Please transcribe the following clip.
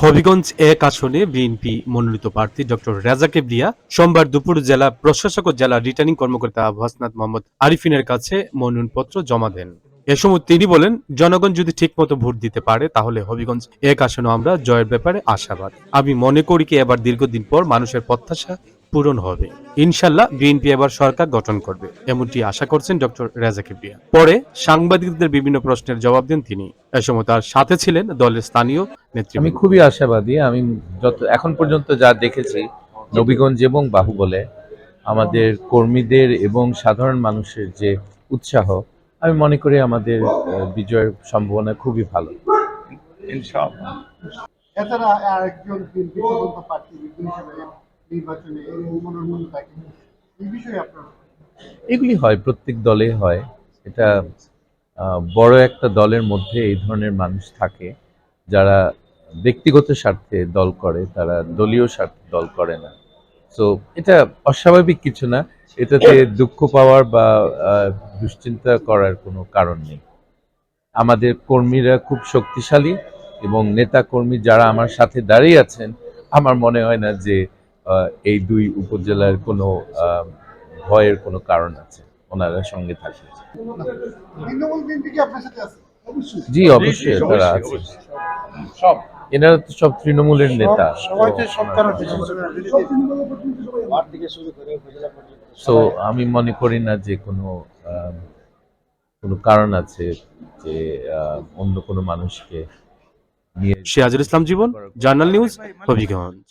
হবিগঞ্জ ১ আসনে বিএনপি মনোনীত প্রার্থী ডক্টর রেজা কিবরিয়া সোমবার দুপুর জেলা প্রশাসক ও জেলা রিটার্নিং কর্মকর্তা আবু হাসনাত মোহাম্মদ আরিফিনের কাছে মনোনয়নপত্র জমা দেন। এ সময় তিনি বলেন, জনগণ যদি ঠিকমতো ভোট দিতে পারে তাহলে হবিগঞ্জ ১ আসনে আমরা জয়ের ব্যাপারে আশাবাদ। আমি মনে করি কি এবার দীর্ঘদিন পর মানুষের প্রত্যাশা পূরণ হবে। ইনশাল্লাহ বিএনপি এবার সরকার গঠন করবে, এমনটি আশা করছেন ডক্টর রেজা কিবরিয়া। পরে সাংবাদিকদের বিভিন্ন প্রশ্নের জবাব দেন তিনি। এ সময় তার সাথে ছিলেন দলের স্থানীয় আমি নেতৃবৃন্দ। খুবই আশাবাদী। আমি যত এখন পর্যন্ত যা দেখেছি নবীগঞ্জ এবং বাহুবলে আমাদের কর্মীদের এবং সাধারণ মানুষের যে উৎসাহ, আমি মনে করি আমাদের বিজয়ের সম্ভাবনা খুবই ভালো। ইনশাআল্লাহ। এছাড়া আরেকজন বিএনপি তদন্ত প্রার্থী হিসেবে নির্বাচনে মনোনয়ন থাকে, এই বিষয়ে আপনার এগুলি হয়, প্রত্যেক দলে হয়। এটা বড় একটা দলের মধ্যে এই ধরনের মানুষ থাকে যারা ব্যক্তিগত স্বার্থে দল করে, তারা দলীয় স্বার্থে দল করে না। সো এটা অস্বাভাবিক কিছু না, এটাতে দুঃখ পাওয়ার বা দুশ্চিন্তা করার কোনো কারণ নেই। আমাদের কর্মীরা খুব শক্তিশালী এবং নেতা কর্মী যারা আমার সাথে দাঁড়িয়ে আছেন, আমার মনে হয় না যে এই দুই উপজেলার কোনো ভয়ের কোনো কারণ আছে ওনারা সঙ্গে থাকে। তৃণমূল বিএনপি কি আপনার সাথে আছে? অবশ্যই। জি, অবশ্যই তারা আছে। সব এনারা তো সব তৃণমূলের নেতা। সবাই তো সব তারা সব তৃণমূলের প্রতিনিধি সবাই ওয়ার্ড থেকে শুরু করে উপজেলা পর্যন্ত। সো আমি মনে করি না যে কোনো কারণ আছে যে অন্য কোনো মানুষকে নিয়ে সিরাজুল ইসলাম জীবন, জার্নাল নিউজ, হবিগঞ্জ।